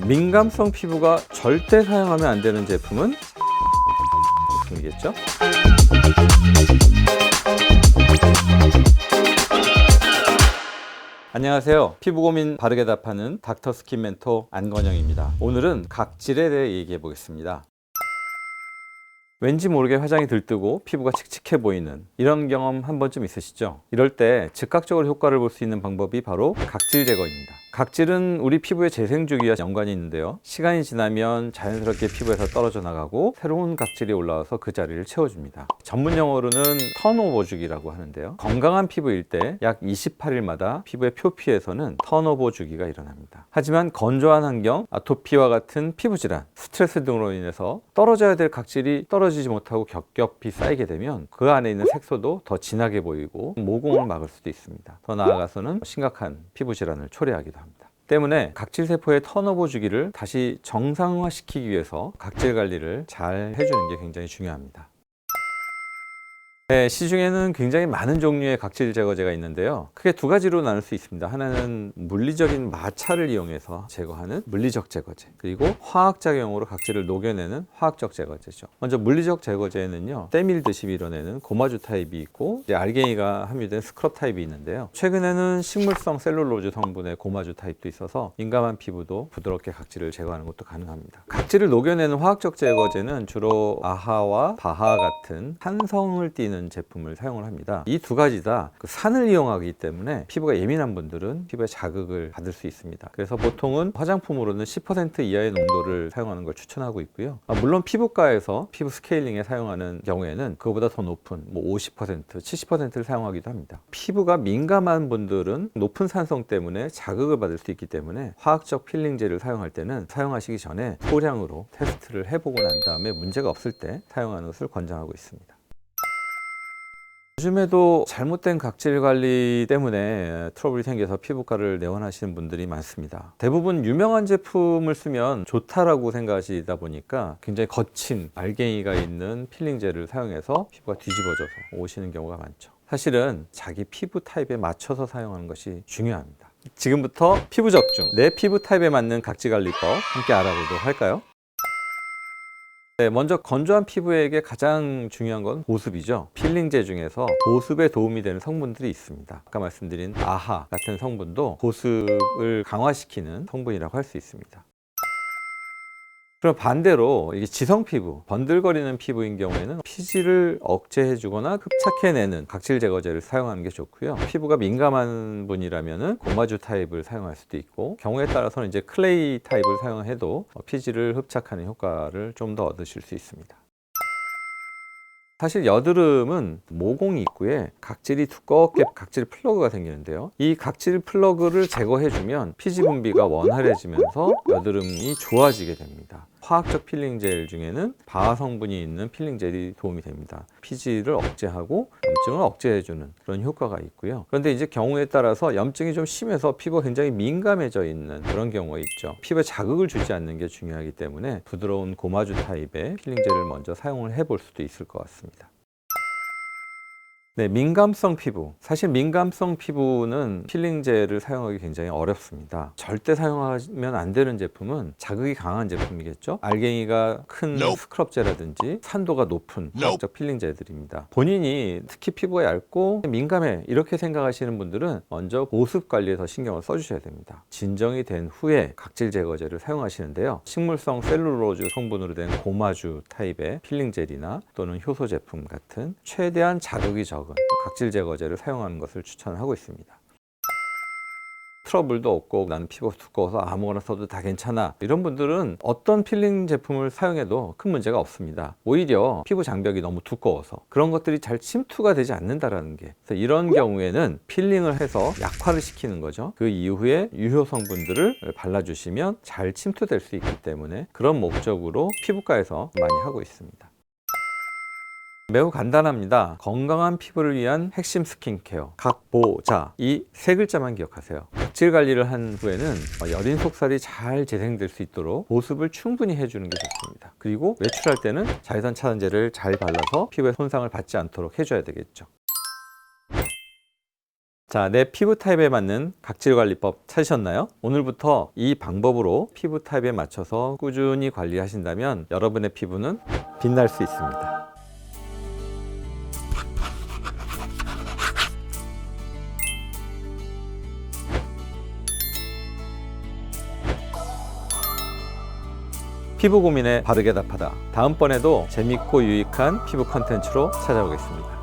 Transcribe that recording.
민감성 피부가 절대 사용하면 안 되는 제품은 제품이겠죠? 안녕하세요. 피부 고민 바르게 답하는 닥터스킨 멘토 안건영입니다. 오늘은 각질에 대해 얘기해 보겠습니다. 왠지 모르게 화장이 들뜨고 피부가 칙칙해 보이는 이런 경험 한 번쯤 있으시죠? 이럴 때 즉각적으로 효과를 볼 수 있는 방법이 바로 각질 제거입니다. 각질은 우리 피부의 재생주기와 연관이 있는데요. 시간이 지나면 자연스럽게 피부에서 떨어져 나가고 새로운 각질이 올라와서 그 자리를 채워줍니다. 전문 용어로는 턴오버 주기라고 하는데요. 건강한 피부일 때 약 28일마다 피부의 표피에서는 턴오버 주기가 일어납니다. 하지만 건조한 환경, 아토피와 같은 피부 질환, 스트레스 등으로 인해서 떨어져야 될 각질이 떨어지지 못하고 겹겹이 쌓이게 되면 그 안에 있는 색소도 더 진하게 보이고 모공을 막을 수도 있습니다. 더 나아가서는 심각한 피부 질환을 초래하기도 합니다. 때문에 각질 세포의 턴오버 주기를 다시 정상화시키기 위해서 각질 관리를 잘 해주는 게 굉장히 중요합니다. 시중에는 굉장히 많은 종류의 각질 제거제가 있는데요. 크게 두 가지로 나눌 수 있습니다. 하나는 물리적인 마찰을 이용해서 제거하는 물리적 제거제, 그리고 화학작용으로 각질을 녹여내는 화학적 제거제죠. 먼저 물리적 제거제는요, 때밀듯이 밀어내는 고마주 타입이 있고 이제 알갱이가 함유된 스크럽 타입이 있는데요. 최근에는 식물성 셀룰로즈 성분의 고마주 타입도 있어서 민감한 피부도 부드럽게 각질을 제거하는 것도 가능합니다. 각질을 녹여내는 화학적 제거제는 주로 아하와 바하 같은 산성을 띠는 제품을 사용을 합니다. 이 두 가지 다 산을 이용하기 때문에 피부가 예민한 분들은 피부에 자극을 받을 수 있습니다. 그래서 보통은 화장품으로는 10% 이하의 농도를 사용하는 걸 추천하고 있고요. 물론 피부과에서 피부 스케일링에 사용하는 경우에는 그거보다 더 높은 50%, 70%를 사용하기도 합니다. 피부가 민감한 분들은 높은 산성 때문에 자극을 받을 수 있기 때문에 화학적 필링제를 사용할 때는 사용하시기 전에 소량으로 테스트를 해보고 난 다음에 문제가 없을 때 사용하는 것을 권장하고 있습니다. 요즘에도 잘못된 각질 관리 때문에 트러블이 생겨서 피부과를 내원하시는 분들이 많습니다. 대부분 유명한 제품을 쓰면 좋다라고 생각하시다 보니까 굉장히 거친 알갱이가 있는 필링제를 사용해서 피부가 뒤집어져서 오시는 경우가 많죠. 사실은 자기 피부 타입에 맞춰서 사용하는 것이 중요합니다. 지금부터 피부 적중, 내 피부 타입에 맞는 각질 관리법 함께 알아보도록 할까요? 먼저 건조한 피부에게 가장 중요한 건 보습이죠. 필링제 중에서 보습에 도움이 되는 성분들이 있습니다. 아까 말씀드린 아하 같은 성분도 보습을 강화시키는 성분이라고 할 수 있습니다. 그럼 반대로 이게 지성 피부, 번들거리는 피부인 경우에는 피지를 억제해 주거나 흡착해내는 각질 제거제를 사용하는 게 좋고요. 피부가 민감한 분이라면 고마주 타입을 사용할 수도 있고, 경우에 따라서는 이제 클레이 타입을 사용해도 피지를 흡착하는 효과를 좀 더 얻으실 수 있습니다. 사실 여드름은 모공 입구에 각질이 두껍게 각질 플러그가 생기는데요. 이 각질 플러그를 제거해주면 피지 분비가 원활해지면서 여드름이 좋아지게 됩니다. 화학적 필링 젤 중에는 바하 성분이 있는 필링 젤이 도움이 됩니다. 피지를 억제하고 염증을 억제해주는 그런 효과가 있고요. 그런데 이제 경우에 따라서 염증이 좀 심해서 피부가 굉장히 민감해져 있는 그런 경우가 있죠. 피부에 자극을 주지 않는 게 중요하기 때문에 부드러운 고마주 타입의 필링 젤을 먼저 사용을 해볼 수도 있을 것 같습니다. 민감성 피부. 사실 민감성 피부는 필링제를 사용하기 굉장히 어렵습니다. 절대 사용하면 안 되는 제품은 자극이 강한 제품이겠죠. 알갱이가 큰 스크럽제라든지 산도가 높은 화학적 필링제들입니다. 본인이 특히 피부가 얇고 민감해 이렇게 생각하시는 분들은 먼저 보습 관리에 더 신경을 써주셔야 됩니다. 진정이 된 후에 각질 제거제를 사용하시는데요. 식물성 셀룰로즈 성분으로 된 고마주 타입의 필링젤이나 또는 효소 제품 같은 최대한 자극이 적은 각질 제거제를 사용하는 것을 추천하고 있습니다. 트러블도 없고 나는 피부가 두꺼워서 아무거나 써도 다 괜찮아, 이런 분들은 어떤 필링 제품을 사용해도 큰 문제가 없습니다. 오히려 피부 장벽이 너무 두꺼워서 그런 것들이 잘 침투가 되지 않는다라는 게, 그래서 이런 경우에는 필링을 해서 약화를 시키는 거죠. 그 이후에 유효 성분들을 발라주시면 잘 침투될 수 있기 때문에 그런 목적으로 피부과에서 많이 하고 있습니다. 매우 간단합니다. 건강한 피부를 위한 핵심 스킨케어, 각보자, 이 세 글자만 기억하세요. 각질 관리를 한 후에는 여린 속살이 잘 재생될 수 있도록 보습을 충분히 해주는 게 좋습니다. 그리고 외출할 때는 자외선 차단제를 잘 발라서 피부에 손상을 받지 않도록 해줘야 되겠죠. 자, 내 피부 타입에 맞는 각질 관리법 찾으셨나요? 오늘부터 이 방법으로 피부 타입에 맞춰서 꾸준히 관리하신다면 여러분의 피부는 빛날 수 있습니다. 피부 고민에 바르게 답하다. 다음번에도 재밌고 유익한 피부 컨텐츠로 찾아오겠습니다.